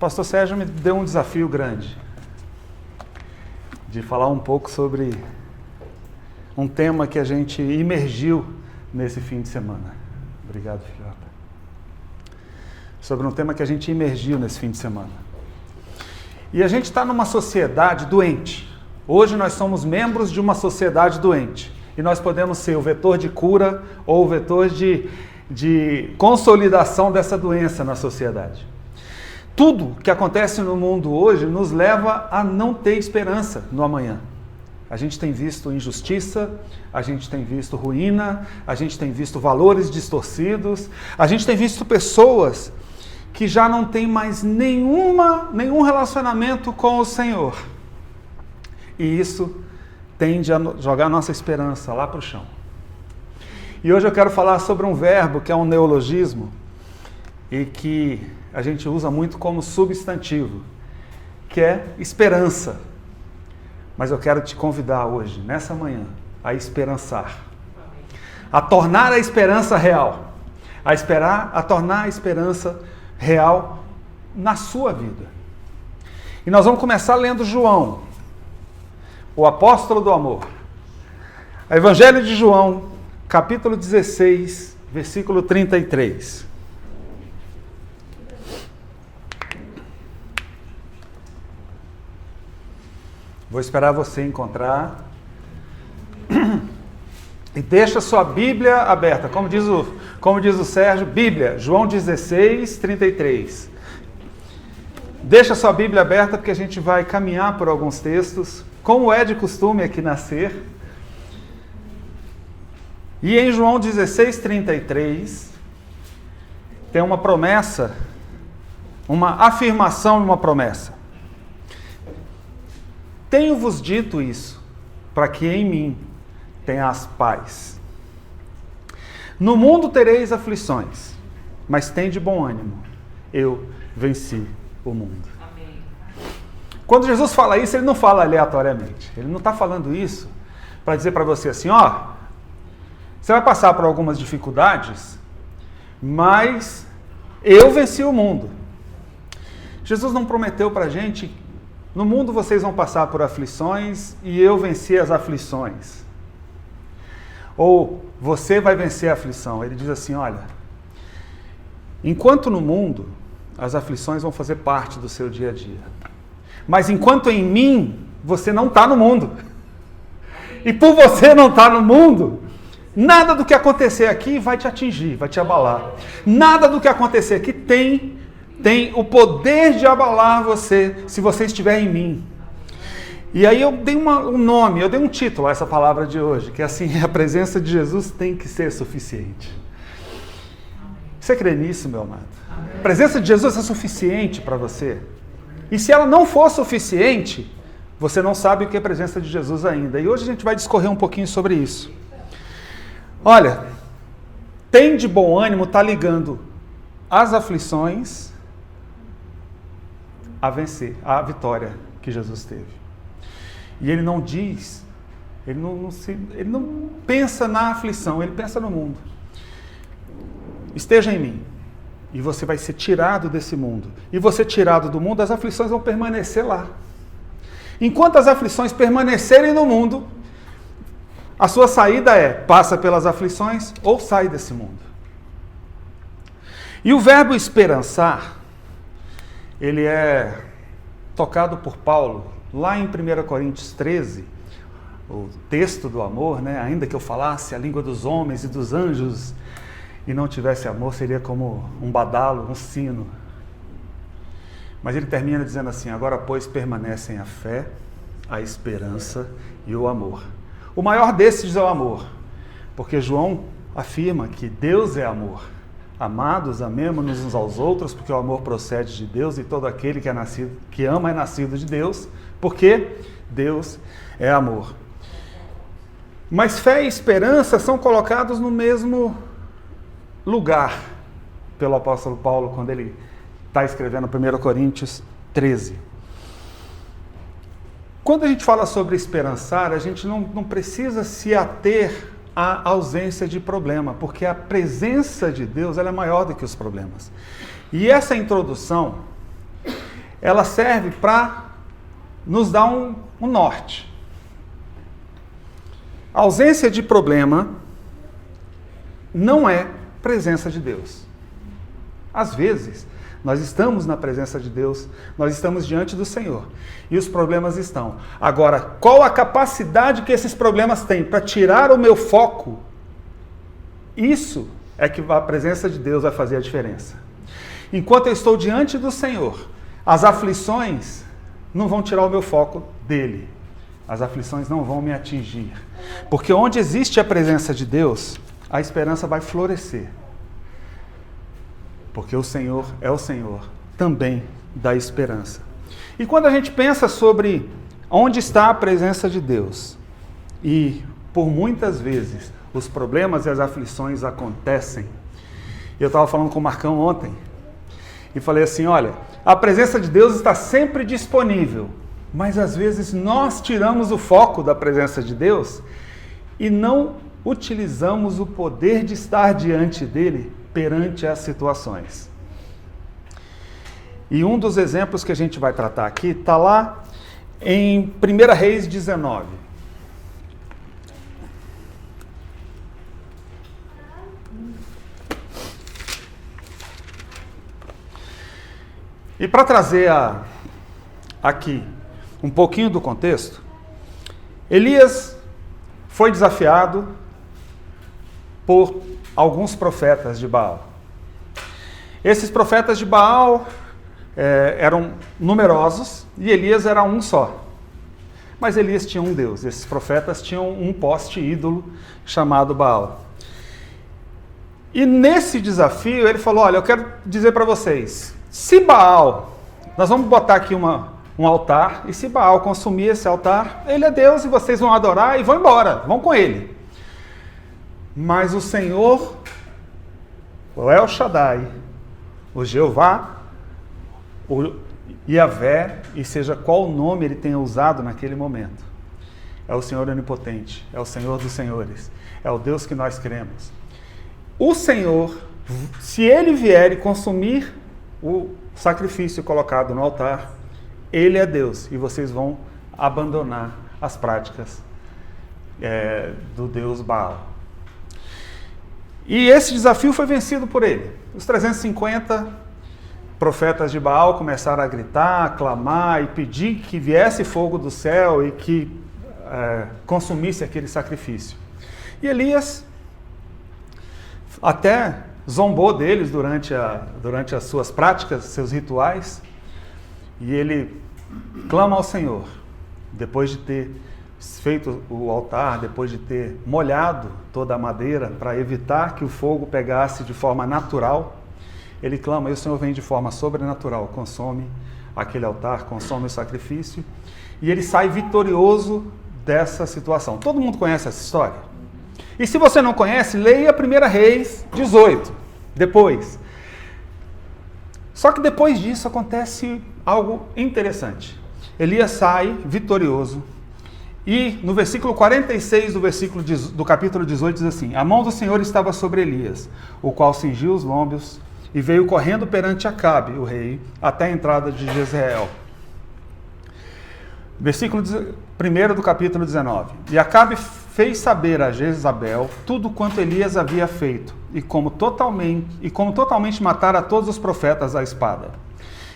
pastor Sérgio me deu um desafio grande de falar um pouco sobre um tema que a gente imergiu nesse fim de semana. Obrigado, filhota. Sobre um tema que a gente imergiu nesse fim de semana. E a gente está numa sociedade doente. Hoje nós somos membros de uma sociedade doente. E nós podemos ser o vetor de cura ou o vetor de consolidação dessa doença na sociedade. Tudo que acontece no mundo hoje nos leva a não ter esperança no amanhã. A gente tem visto injustiça, a gente tem visto ruína, a gente tem visto valores distorcidos, a gente tem visto pessoas que já não têm mais nenhum relacionamento com o Senhor. E isso tende a jogar nossa esperança lá para o chão. E hoje eu quero falar sobre um verbo que é um neologismo e que a gente usa muito como substantivo, que é esperança. Mas eu quero te convidar hoje, nessa manhã, a esperançar. A tornar a esperança real. A tornar a esperança real na sua vida. E nós vamos começar lendo João, o apóstolo do amor. Evangelho de João, capítulo 16, versículo 33. Vou esperar você encontrar. E deixa sua Bíblia aberta. Como diz o Sérgio, Bíblia, João 16, 33. Deixa sua Bíblia aberta porque a gente vai caminhar por alguns textos, como é de costume aqui na SER. E em João 16, 33, tem uma promessa, uma afirmação e uma promessa. Tenho-vos dito isso, para que em mim tenhas paz. No mundo tereis aflições, mas tende bom ânimo. Eu venci o mundo. Amém. Quando Jesus fala isso, ele não fala aleatoriamente. Ele não está falando isso para dizer para você assim, você vai passar por algumas dificuldades, mas eu venci o mundo. Jesus não prometeu para a gente, no mundo vocês vão passar por aflições e eu venci as aflições. Ou você vai vencer a aflição. Ele diz assim, olha, enquanto no mundo as aflições vão fazer parte do seu dia a dia, mas enquanto em mim você não está no mundo, e por você não estar no mundo, nada do que acontecer aqui vai te atingir, vai te abalar. Nada do que acontecer aqui tem o poder de abalar você, se você estiver em mim. E aí eu dei eu dei um título a essa palavra de hoje, que é assim, a presença de Jesus tem que ser suficiente. Você crê nisso, meu amado? A presença de Jesus é suficiente para você? E se ela não for suficiente, você não sabe o que é a presença de Jesus ainda. E hoje a gente vai discorrer um pouquinho sobre isso. Olha, tem de bom ânimo, está ligando as aflições a vencer, a vitória que Jesus teve. E ele não diz, ele não pensa na aflição, ele pensa no mundo. Esteja em mim, e você vai ser tirado desse mundo. E você tirado do mundo, as aflições vão permanecer lá. Enquanto as aflições permanecerem no mundo, a sua saída passa pelas aflições ou sai desse mundo. E o verbo esperançar, ele é tocado por Paulo, lá em 1 Coríntios 13, o texto do amor, ainda que eu falasse a língua dos homens e dos anjos e não tivesse amor, seria como um badalo, um sino. Mas ele termina dizendo assim, agora pois permanecem a fé, a esperança e o amor. O maior desses é o amor, porque João afirma que Deus é amor. Amados, amemo-nos uns aos outros, porque o amor procede de Deus e todo aquele que ama é nascido de Deus, porque Deus é amor. Mas fé e esperança são colocados no mesmo lugar pelo apóstolo Paulo, quando ele está escrevendo 1 Coríntios 13. Quando a gente fala sobre esperançar, a gente não precisa se ater à ausência de problema, porque a presença de Deus ela é maior do que os problemas. E essa introdução, ela serve para nos dar um norte. A ausência de problema não é presença de Deus. Às vezes, nós estamos na presença de Deus, nós estamos diante do Senhor, e os problemas estão. Agora, qual a capacidade que esses problemas têm para tirar o meu foco? Isso é que a presença de Deus vai fazer a diferença. Enquanto eu estou diante do Senhor, as aflições não vão tirar o meu foco dele. As aflições não vão me atingir. Porque onde existe a presença de Deus, a esperança vai florescer. Porque o Senhor é o Senhor também da esperança. E quando a gente pensa sobre onde está a presença de Deus, e por muitas vezes os problemas e as aflições acontecem, eu estava falando com o Marcão ontem, e falei assim, olha, a presença de Deus está sempre disponível, mas às vezes nós tiramos o foco da presença de Deus e não utilizamos o poder de estar diante dele perante as situações. E um dos exemplos que a gente vai tratar aqui está lá em 1 Reis 19. E para trazer aqui um pouquinho do contexto, Elias foi desafiado por alguns profetas de Baal. Esses profetas de Baal eram numerosos e Elias era um só. Mas Elias tinha um Deus, esses profetas tinham um poste ídolo chamado Baal. E nesse desafio ele falou, olha, eu quero dizer para vocês, se Baal, nós vamos botar aqui um altar, e se Baal consumir esse altar, ele é Deus e vocês vão adorar e vão embora, vão com ele. Mas o Senhor, o El Shaddai, o Jeová, o Yahvé, e seja qual nome ele tenha usado naquele momento, é o Senhor onipotente, é o Senhor dos senhores, é o Deus que nós cremos. O Senhor, se ele vier e consumir o sacrifício colocado no altar, ele é Deus, e vocês vão abandonar as práticas do Deus Baal. E esse desafio foi vencido por ele. Os 350 profetas de Baal começaram a gritar, a clamar e pedir que viesse fogo do céu e que consumisse aquele sacrifício. E Elias até zombou deles durante as suas práticas, seus rituais, e ele clama ao Senhor, depois de ter feito o altar, depois de ter molhado toda a madeira para evitar que o fogo pegasse de forma natural, ele clama e o Senhor vem de forma sobrenatural, consome aquele altar, consome o sacrifício, e ele sai vitorioso dessa situação. Todo mundo conhece essa história? E se você não conhece, leia 1 Reis 18, depois. Só que depois disso acontece algo interessante. Elias sai vitorioso, e no versículo 46 do capítulo 18 diz assim, a mão do Senhor estava sobre Elias, o qual cingiu os lombos e veio correndo perante Acabe, o rei, até a entrada de Jezreel. Versículo 1 do capítulo 19. E Acabe fez saber a Jezabel tudo quanto Elias havia feito, e como totalmente matara a todos os profetas à espada.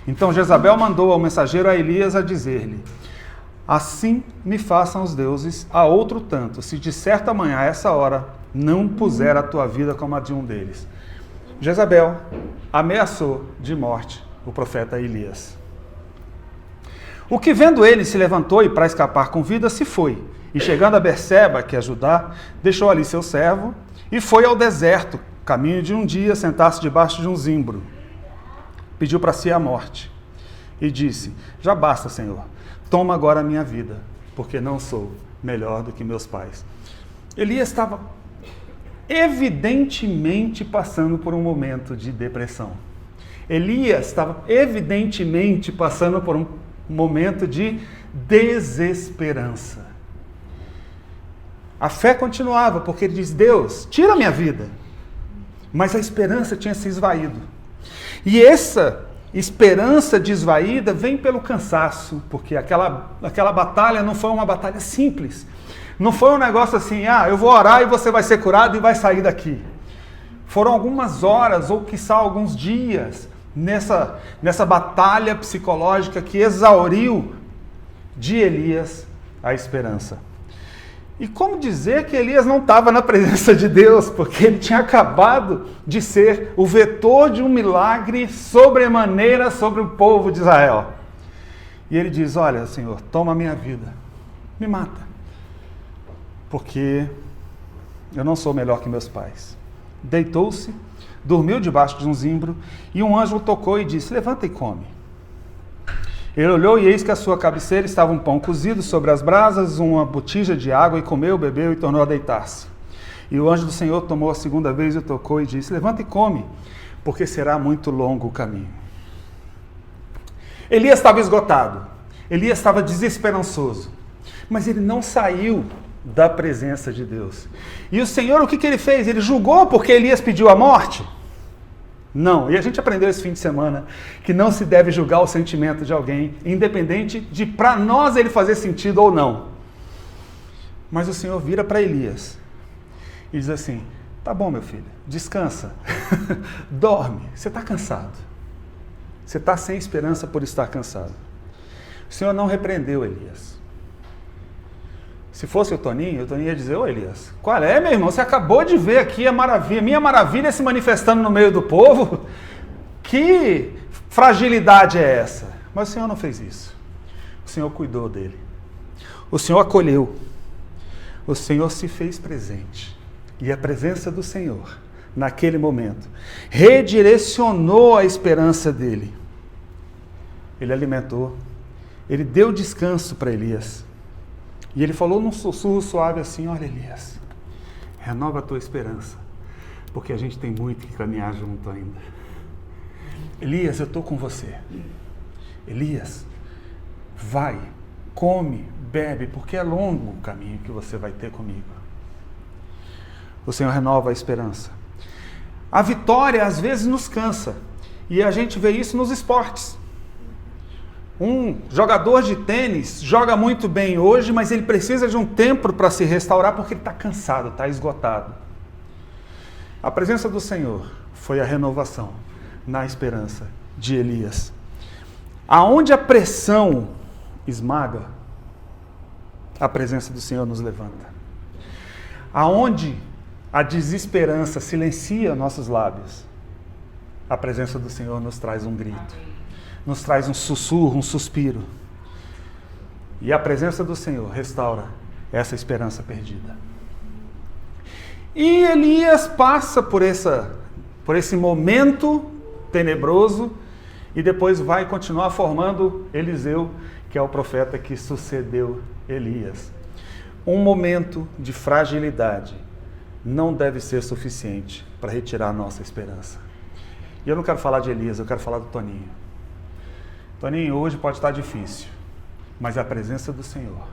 Então Jezabel mandou ao mensageiro a Elias a dizer-lhe, assim me façam os deuses a outro tanto, se de certa manhã a essa hora não puser a tua vida como a de um deles. Jezabel ameaçou de morte o profeta Elias. O que vendo ele se levantou e para escapar com vida se foi, e chegando a Berseba, que é Judá, deixou ali seu servo e foi ao deserto, caminho de um dia, sentar-se debaixo de um zimbro. Pediu para si a morte e disse, já basta, Senhor, toma agora a minha vida, porque não sou melhor do que meus pais. Elias estava evidentemente passando por um momento de depressão. Elias estava evidentemente passando por um momento de desesperança. A fé continuava, porque ele diz, Deus, tira a minha vida. Mas a esperança tinha se esvaído. E essa esperança desvaída vem pelo cansaço, porque aquela batalha não foi uma batalha simples. Não foi um negócio assim, eu vou orar e você vai ser curado e vai sair daqui. Foram algumas horas, ou quiçá alguns dias, nessa batalha psicológica que exauriu de Elias a esperança. E como dizer que Elias não estava na presença de Deus? Porque ele tinha acabado de ser o vetor de um milagre sobremaneira sobre o povo de Israel. E ele diz, olha, Senhor, toma a minha vida, me mata, porque eu não sou melhor que meus pais. Deitou-se, dormiu debaixo de um zimbro, e um anjo o tocou e disse, levanta e come. Ele olhou e eis que à sua cabeceira estava um pão cozido sobre as brasas, uma botija de água, e comeu, bebeu e tornou a deitar-se. E o anjo do Senhor tomou a segunda vez e o tocou e disse, levanta e come, porque será muito longo o caminho. Elias estava esgotado, Elias estava desesperançoso, mas ele não saiu da presença de Deus. E o Senhor, o que ele fez? Ele julgou porque Elias pediu a morte? Não, e a gente aprendeu esse fim de semana que não se deve julgar o sentimento de alguém, independente de para nós ele fazer sentido ou não. Mas o Senhor vira para Elias e diz assim, tá bom meu filho, descansa, dorme, você está cansado, você está sem esperança por estar cansado. O Senhor não repreendeu Elias. Se fosse o Toninho ia dizer, ô Elias, qual é, meu irmão? Você acabou de ver aqui a maravilha, minha maravilha se manifestando no meio do povo. Que fragilidade é essa? Mas o Senhor não fez isso. O Senhor cuidou dele. O Senhor acolheu. O Senhor se fez presente. E a presença do Senhor, naquele momento, redirecionou a esperança dele. Ele alimentou. Ele deu descanso para Elias. E ele falou num sussurro suave assim, olha Elias, renova a tua esperança, porque a gente tem muito que caminhar junto ainda. Elias, eu estou com você. Elias, vai, come, bebe, porque é longo o caminho que você vai ter comigo. O Senhor renova a esperança. A vitória às vezes nos cansa, e a gente vê isso nos esportes. Um jogador de tênis joga muito bem hoje, mas ele precisa de um tempo para se restaurar porque ele está cansado, está esgotado. A presença do Senhor foi a renovação na esperança de Elias. Aonde a pressão esmaga, a presença do Senhor nos levanta. Aonde a desesperança silencia nossos lábios, a presença do Senhor nos traz um grito. Nos traz um sussurro, um suspiro. E a presença do Senhor restaura essa esperança perdida. E Elias passa por esse momento tenebroso e depois vai continuar formando Eliseu, que é o profeta que sucedeu Elias. Um momento de fragilidade não deve ser suficiente para retirar a nossa esperança. E eu não quero falar de Elias, eu quero falar do Toninho. Toninho, hoje pode estar difícil, mas a presença do Senhor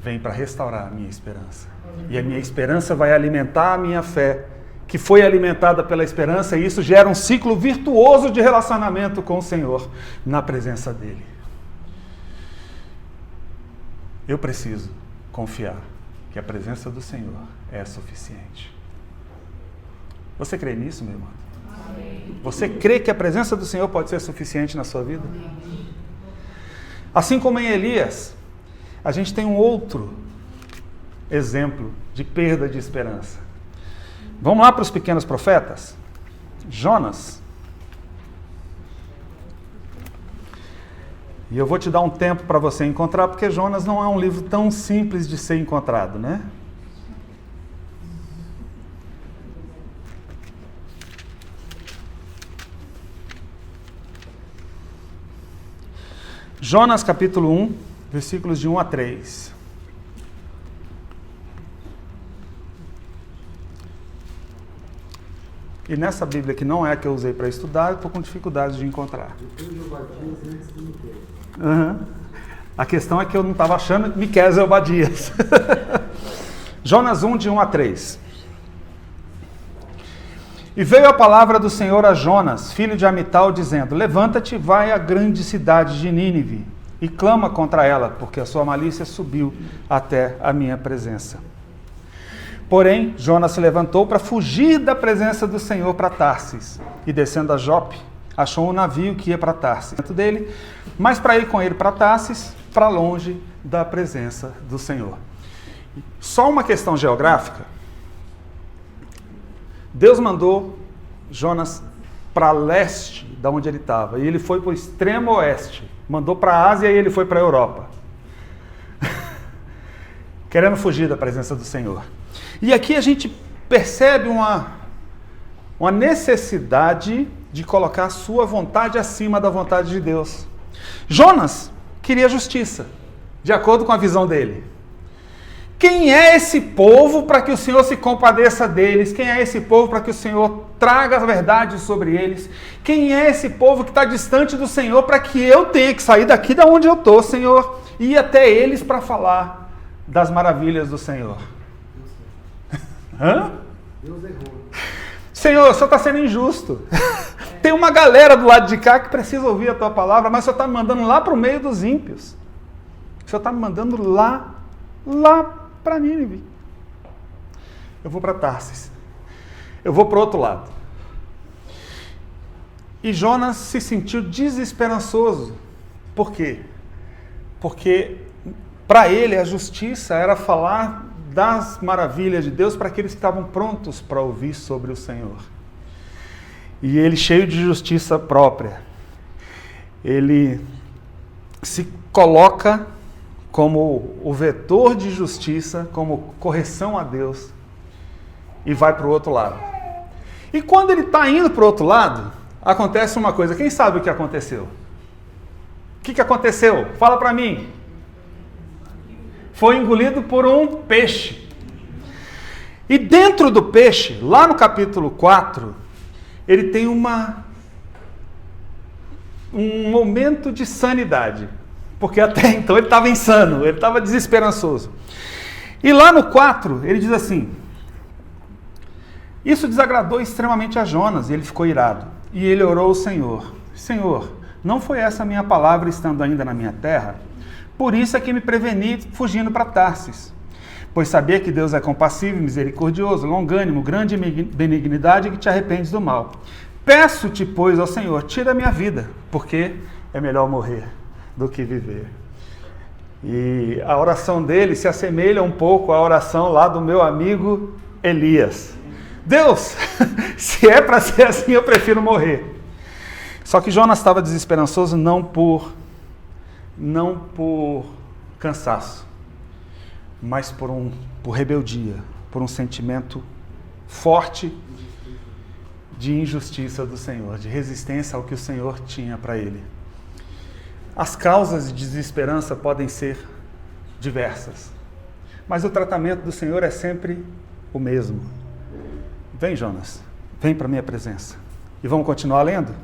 vem para restaurar a minha esperança. E a minha esperança vai alimentar a minha fé, que foi alimentada pela esperança, e isso gera um ciclo virtuoso de relacionamento com o Senhor, na presença dEle. Eu preciso confiar que a presença do Senhor é suficiente. Você crê nisso, meu irmão? Você crê que a presença do Senhor pode ser suficiente na sua vida? Assim como em Elias, a gente tem um outro exemplo de perda de esperança. Vamos lá para os pequenos profetas? Jonas. E eu vou te dar um tempo para você encontrar, porque Jonas não é um livro tão simples de ser encontrado, né? Jonas capítulo 1, versículos de 1 a 3. E nessa Bíblia, que não é a que eu usei para estudar, eu estou com dificuldade de encontrar. A questão é que eu não estava achando Miqueias e Obadias. Jonas 1, de 1 a 3. E veio a palavra do Senhor a Jonas, filho de Amital, dizendo: levanta-te, vai à grande cidade de Nínive, e clama contra ela, porque a sua malícia subiu até a minha presença. Porém, Jonas se levantou para fugir da presença do Senhor para Tarsis, e descendo a Jope, achou um navio que ia para Tarsis dentro dele, mas para ir com ele para Tarsis, para longe da presença do Senhor. Só uma questão geográfica. Deus mandou Jonas para leste da onde ele estava, e ele foi para o extremo oeste. Mandou para a Ásia e ele foi para a Europa. Querendo fugir da presença do Senhor. E aqui a gente percebe uma necessidade de colocar a sua vontade acima da vontade de Deus. Jonas queria justiça, de acordo com a visão dele. Quem é esse povo para que o Senhor se compadeça deles? Quem é esse povo para que o Senhor traga a verdade sobre eles? Quem é esse povo que está distante do Senhor para que eu tenha que sair daqui de onde eu estou, Senhor, e ir até eles para falar das maravilhas do Senhor? Hã? Deus errou. Senhor, o Senhor está sendo injusto. Tem uma galera do lado de cá que precisa ouvir a tua palavra, mas o Senhor está me mandando lá para o meio dos ímpios. O Senhor está me mandando lá para Nínive. Eu vou para Tarsis. Eu vou para o outro lado. E Jonas se sentiu desesperançoso. Por quê? Porque para ele a justiça era falar das maravilhas de Deus para aqueles que estavam prontos para ouvir sobre o Senhor. E ele, cheio de justiça própria, ele se coloca como o vetor de justiça, como correção a Deus, e vai para o outro lado. E quando ele está indo para o outro lado, acontece uma coisa. Quem sabe o que aconteceu? O que aconteceu? Fala para mim. Foi engolido por um peixe. E dentro do peixe, lá no capítulo 4, ele tem um momento de sanidade. Porque até então ele estava insano, ele estava desesperançoso. E lá no 4, ele diz assim: isso desagradou extremamente a Jonas, e ele ficou irado. E ele orou ao Senhor: Senhor, não foi essa a minha palavra estando ainda na minha terra? Por isso é que me preveni fugindo para Tarsis. Pois sabia que Deus é compassivo e misericordioso, longânimo, grande em benignidade, e que te arrependes do mal. Peço-te, pois, ao Senhor, tira a minha vida, porque é melhor morrer do que viver. E a oração dele se assemelha um pouco à oração lá do meu amigo Elias. Deus, se é para ser assim, eu prefiro morrer. Só que Jonas estava desesperançoso não por cansaço, mas por rebeldia, por um sentimento forte de injustiça do Senhor, de resistência ao que o Senhor tinha para ele. As causas de desesperança podem ser diversas, mas o tratamento do Senhor é sempre o mesmo. Vem, Jonas, vem para a minha presença. E vamos continuar lendo?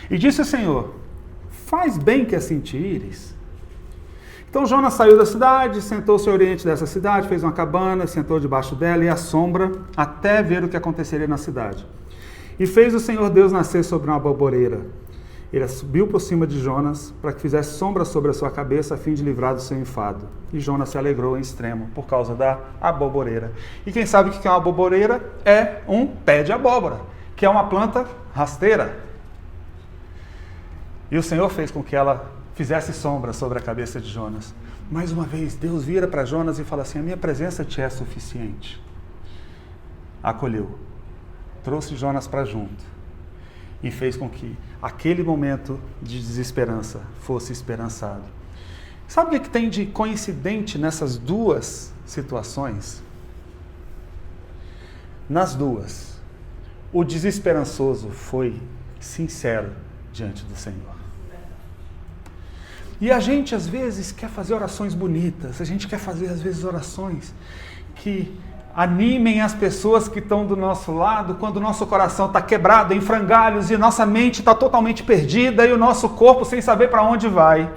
E disse o Senhor: faz bem que assim te ires. Então Jonas saiu da cidade, sentou-se ao oriente dessa cidade, fez uma cabana, sentou debaixo dela e à sombra, até ver o que aconteceria na cidade. E fez o Senhor Deus nascer sobre uma aboboreira. Ele subiu por cima de Jonas, para que fizesse sombra sobre a sua cabeça, a fim de livrar do seu enfado. E Jonas se alegrou em extremo, por causa da aboboreira. E quem sabe o que é uma aboboreira? É um pé de abóbora, que é uma planta rasteira. E o Senhor fez com que ela fizesse sombra sobre a cabeça de Jonas. Mais uma vez, Deus vira para Jonas e fala assim: a minha presença te é suficiente. Acolheu, trouxe Jonas para junto e fez com que aquele momento de desesperança fosse esperançado. Sabe o que tem de coincidente nessas duas situações? Nas duas, o desesperançoso foi sincero diante do Senhor. E a gente, às vezes, quer fazer orações bonitas, a gente quer fazer, às vezes, orações que animem as pessoas que estão do nosso lado, quando o nosso coração está quebrado em frangalhos e nossa mente está totalmente perdida e o nosso corpo sem saber para onde vai.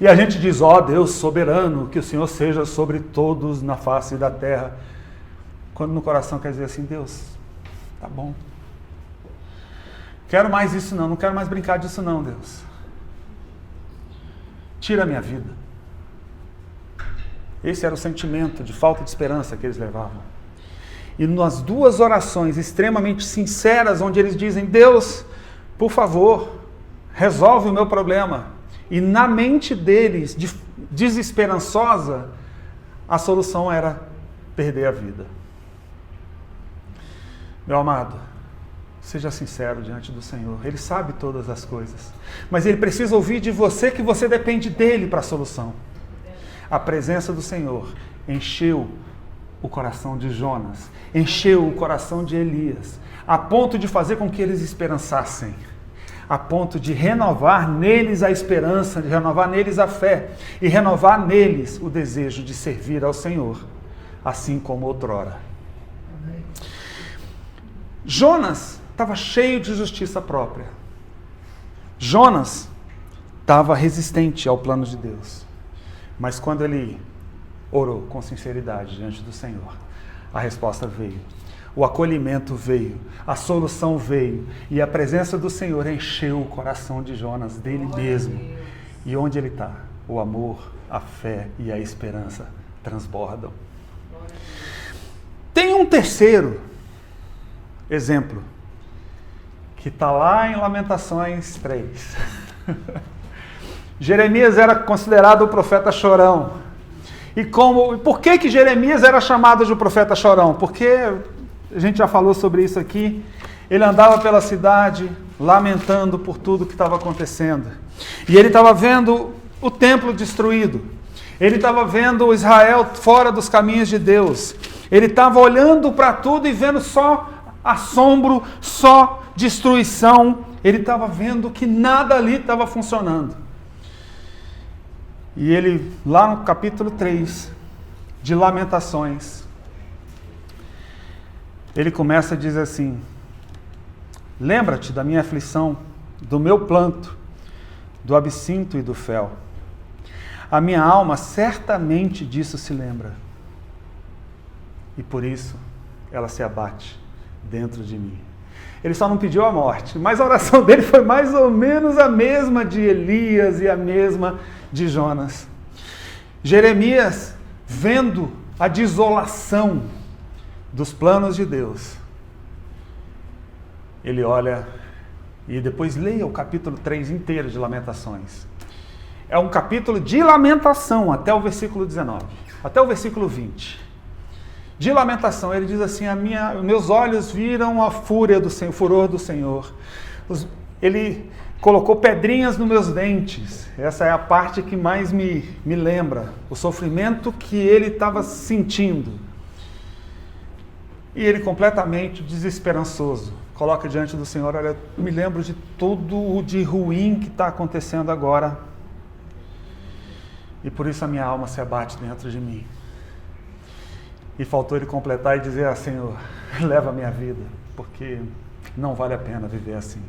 E a gente diz: ó Deus soberano, que o Senhor seja sobre todos na face da terra. Quando no coração quer dizer assim: Deus, Tá bom. Quero mais isso não quero mais brincar disso não, Deus. Tira a minha vida. Esse era o sentimento de falta de esperança que eles levavam. E nas duas orações extremamente sinceras, onde eles dizem, Deus, por favor, resolve o meu problema. E na mente deles, desesperançosa, a solução era perder a vida. Meu amado, seja sincero diante do Senhor. Ele sabe todas as coisas. Mas Ele precisa ouvir de você que você depende dEle para a solução. A presença do Senhor encheu o coração de Jonas, encheu o coração de Elias, a ponto de fazer com que eles esperançassem, a ponto de renovar neles a esperança, de renovar neles a fé e renovar neles o desejo de servir ao Senhor, assim como outrora. Jonas estava cheio de justiça própria. Jonas estava resistente ao plano de Deus. Mas quando ele orou com sinceridade diante do Senhor, a resposta veio. O acolhimento veio, a solução veio, e a presença do Senhor encheu o coração de Jonas dele mesmo. E onde ele está? O amor, a fé e a esperança transbordam. Tem um terceiro exemplo, que está lá em Lamentações 3. Jeremias era considerado o profeta chorão. E por que Jeremias era chamado de profeta chorão? Porque a gente já falou sobre isso aqui. Ele andava pela cidade lamentando por tudo que estava acontecendo. E ele estava vendo o templo destruído. Ele estava vendo Israel fora dos caminhos de Deus. Ele estava olhando para tudo e vendo só assombro, só destruição. Ele estava vendo que nada ali estava funcionando. E ele, lá no capítulo 3 de Lamentações, ele começa a dizer assim: lembra-te da minha aflição, do meu planto, do absinto e do fel. A minha alma certamente disso se lembra. E por isso ela se abate dentro de mim. Ele só não pediu a morte, mas a oração dele foi mais ou menos a mesma de Elias e a mesma de Jonas. Jeremias, vendo a desolação dos planos de Deus, ele olha e depois leia o capítulo 3 inteiro de Lamentações. É um capítulo de lamentação até o versículo 19, até o versículo 20. De lamentação, ele diz assim: meus olhos viram a fúria do Senhor, o furor do Senhor. Ele colocou pedrinhas nos meus dentes. Essa é a parte que mais me lembra. O sofrimento que ele estava sentindo. E ele completamente desesperançoso coloca diante do Senhor: olha, eu me lembro de tudo o de ruim que está acontecendo agora. E por isso a minha alma se abate dentro de mim. E faltou ele completar e dizer: ah, Senhor, leva a minha vida, porque não vale a pena viver assim.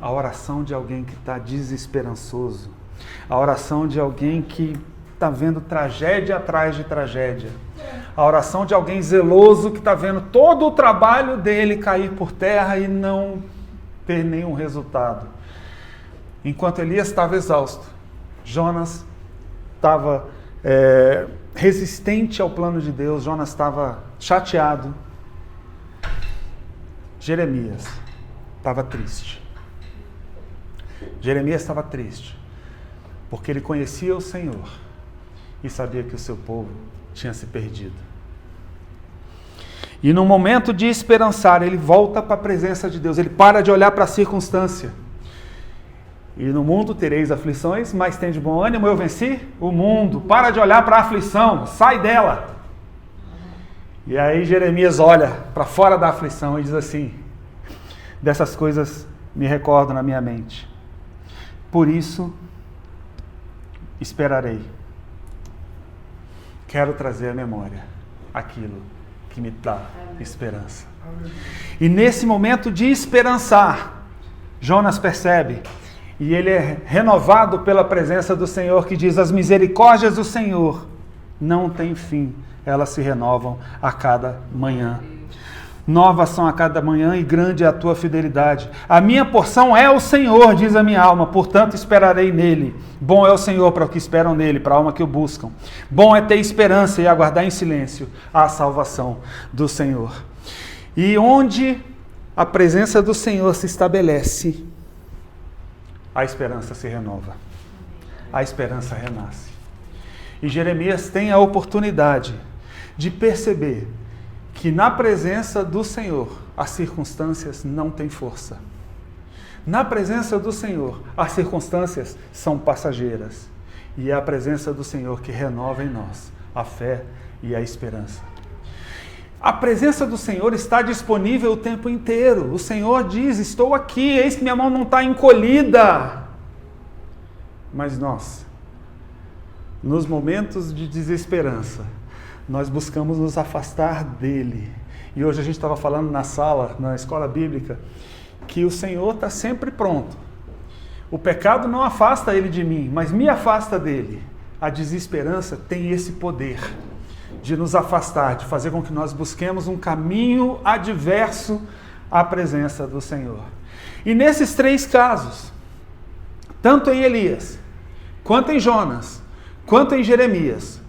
A oração de alguém que está desesperançoso, a oração de alguém que está vendo tragédia atrás de tragédia, a oração de alguém zeloso que está vendo todo o trabalho dele cair por terra e não ter nenhum resultado. Enquanto Elias estava exausto, Jonas estava resistente ao plano de Deus, Jonas estava chateado, Jeremias estava triste. Jeremias estava triste, porque ele conhecia o Senhor e sabia que o seu povo tinha se perdido. E no momento de esperançar, ele volta para a presença de Deus, ele para de olhar para a circunstância. E no mundo tereis aflições, mas tem de bom ânimo, eu venci o mundo. Para de olhar para a aflição, sai dela. E aí Jeremias olha para fora da aflição e diz assim: dessas coisas me recordo na minha mente. Por isso, esperarei. Quero trazer à memória aquilo que me dá esperança. E nesse momento de esperançar, Jonas percebe, e ele é renovado pela presença do Senhor, que diz: as misericórdias do Senhor não têm fim, elas se renovam a cada manhã. Novas são a cada manhã e grande é a tua fidelidade. A minha porção é o Senhor, diz a minha alma, portanto esperarei nele. Bom é o Senhor para os que esperam nele, para a alma que o buscam. Bom é ter esperança e aguardar em silêncio a salvação do Senhor. E onde a presença do Senhor se estabelece, a esperança se renova. A esperança renasce. E Jeremias tem a oportunidade de perceber que na presença do Senhor as circunstâncias não têm força. Na presença do Senhor as circunstâncias são passageiras. E é a presença do Senhor que renova em nós a fé e a esperança. A presença do Senhor está disponível o tempo inteiro. O Senhor diz, estou aqui, eis que minha mão não está encolhida. Mas nós, nos momentos de desesperança, nós buscamos nos afastar dele. E hoje a gente estava falando na sala, na escola bíblica, que o Senhor está sempre pronto. O pecado não afasta ele de mim, mas me afasta dele. A desesperança tem esse poder de nos afastar, de fazer com que nós busquemos um caminho adverso à presença do Senhor. E nesses 3 casos, tanto em Elias, quanto em Jonas, quanto em Jeremias,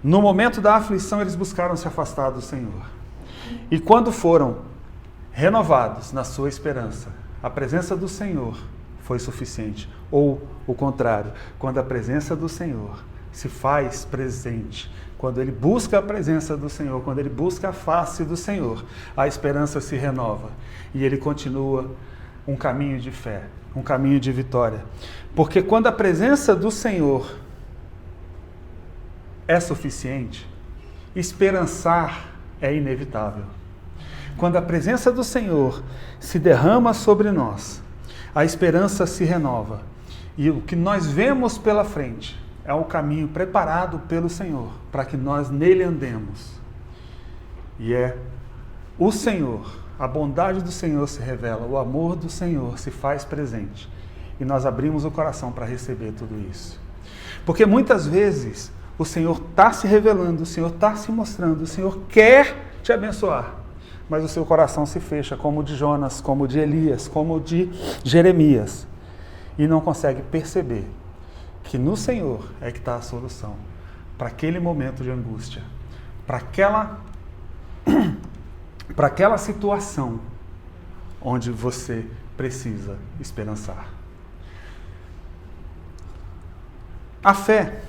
no momento da aflição, eles buscaram se afastar do Senhor. E quando foram renovados na sua esperança, a presença do Senhor foi suficiente. Ou o contrário, quando a presença do Senhor se faz presente, quando ele busca a presença do Senhor, quando ele busca a face do Senhor, a esperança se renova. E ele continua um caminho de fé, um caminho de vitória. Porque quando a presença do Senhor é suficiente, esperançar é inevitável. Quando a presença do Senhor se derrama sobre nós, a esperança se renova. E o que nós vemos pela frente é um caminho preparado pelo Senhor, para que nós nele andemos. E é o Senhor, a bondade do Senhor se revela, o amor do Senhor se faz presente. E nós abrimos o coração para receber tudo isso. Porque muitas vezes o Senhor está se revelando, o Senhor está se mostrando, o Senhor quer te abençoar, mas o seu coração se fecha, como o de Jonas, como o de Elias, como o de Jeremias, e não consegue perceber que no Senhor é que está a solução para aquele momento de angústia, para aquela situação onde você precisa esperançar. A fé,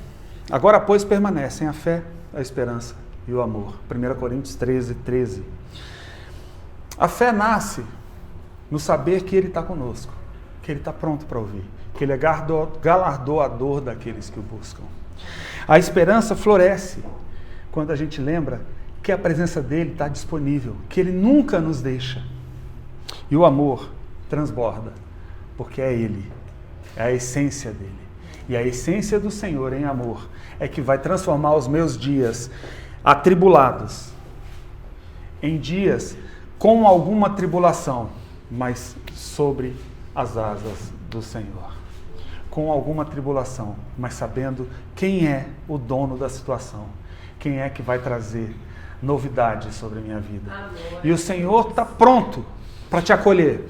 agora pois permanecem a fé, a esperança e o amor. 1 Coríntios 13:13. A fé nasce no saber que Ele está conosco, que Ele está pronto para ouvir, que Ele é galardoador daqueles que o buscam. A esperança floresce quando a gente lembra que a presença dEle está disponível, que Ele nunca nos deixa. E o amor transborda, porque é Ele, é a essência dEle. E a essência do Senhor em amor é que vai transformar os meus dias atribulados em dias com alguma tribulação, mas sobre as asas do Senhor. Com alguma tribulação, mas sabendo quem é o dono da situação, quem é que vai trazer novidades sobre a minha vida. Amor. E o Senhor está pronto para te acolher.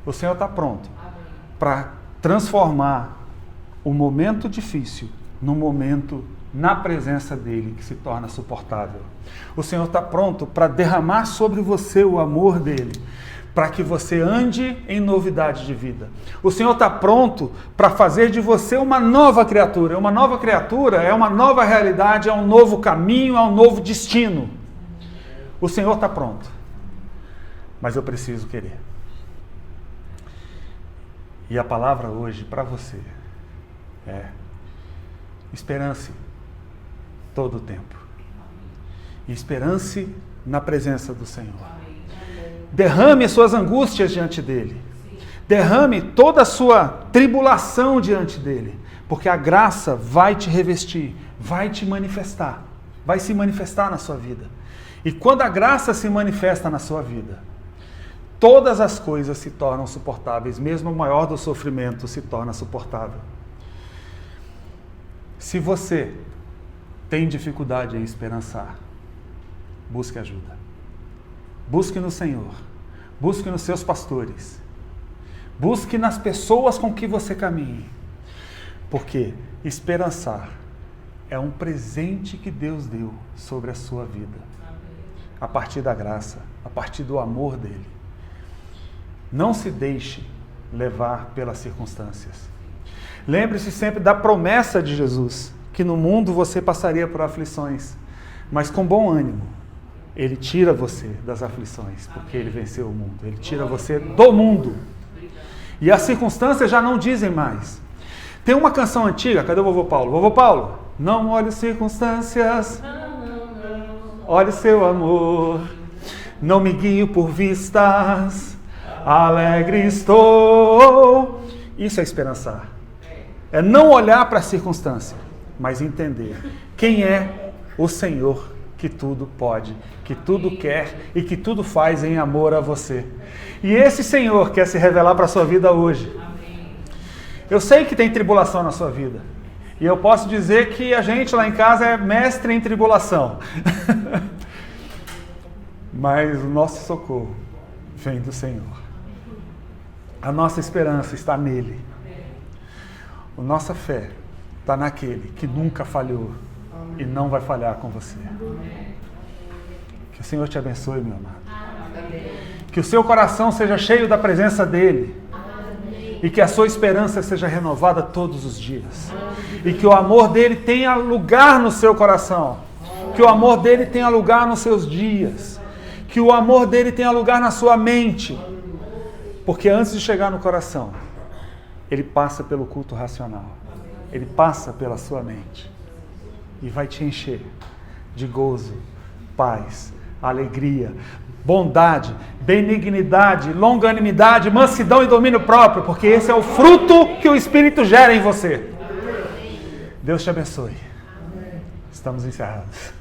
O Senhor está pronto para transformar o momento difícil num momento na presença dEle que se torna suportável. O Senhor está pronto para derramar sobre você o amor dEle, para que você ande em novidade de vida. O Senhor está pronto para fazer de você uma nova criatura. Uma nova criatura é uma nova realidade, é um novo caminho, é um novo destino. O Senhor está pronto, mas eu preciso querer. E a palavra hoje para você é: esperance todo o tempo. E esperance na presença do Senhor. Derrame as suas angústias diante dEle. Derrame toda a sua tribulação diante dEle. Porque a graça vai te revestir, vai te manifestar, vai se manifestar na sua vida. E quando a graça se manifesta na sua vida, todas as coisas se tornam suportáveis, mesmo o maior dos sofrimentos se torna suportável. Se você tem dificuldade em esperançar, busque ajuda. Busque no Senhor. Busque nos seus pastores. Busque nas pessoas com que você caminhe. Porque esperançar é um presente que Deus deu sobre a sua vida. A partir da graça, a partir do amor dele. Não se deixe levar pelas circunstâncias. Lembre-se sempre da promessa de Jesus, que no mundo você passaria por aflições, mas com bom ânimo. Ele tira você das aflições, porque ele venceu o mundo. Ele tira você do mundo. E as circunstâncias já não dizem mais. Tem uma canção antiga, cadê o vovô Paulo? Vovô Paulo, não olhe as circunstâncias, olhe seu amor, não me guio por vistas, alegre estou. Isso é esperançar. É não olhar para a circunstância, mas entender quem é o Senhor que tudo pode, que tudo quer e que tudo faz em amor a você. E esse Senhor quer se revelar para a sua vida hoje. Eu sei que tem tribulação na sua vida. E eu posso dizer que a gente lá em casa é mestre em tribulação. Mas o nosso socorro vem do Senhor. A nossa esperança está nele. A nossa fé está naquele que nunca falhou e não vai falhar com você. Que o Senhor te abençoe, meu amado. Que o seu coração seja cheio da presença dele. E que a sua esperança seja renovada todos os dias. E que o amor dele tenha lugar no seu coração. Que o amor dele tenha lugar nos seus dias. Que o amor dele tenha lugar na sua mente. Porque antes de chegar no coração, ele passa pelo culto racional. Ele passa pela sua mente. E vai te encher de gozo, paz, alegria, bondade, benignidade, longanimidade, mansidão e domínio próprio, porque esse é o fruto que o Espírito gera em você. Deus te abençoe. Estamos encerrados.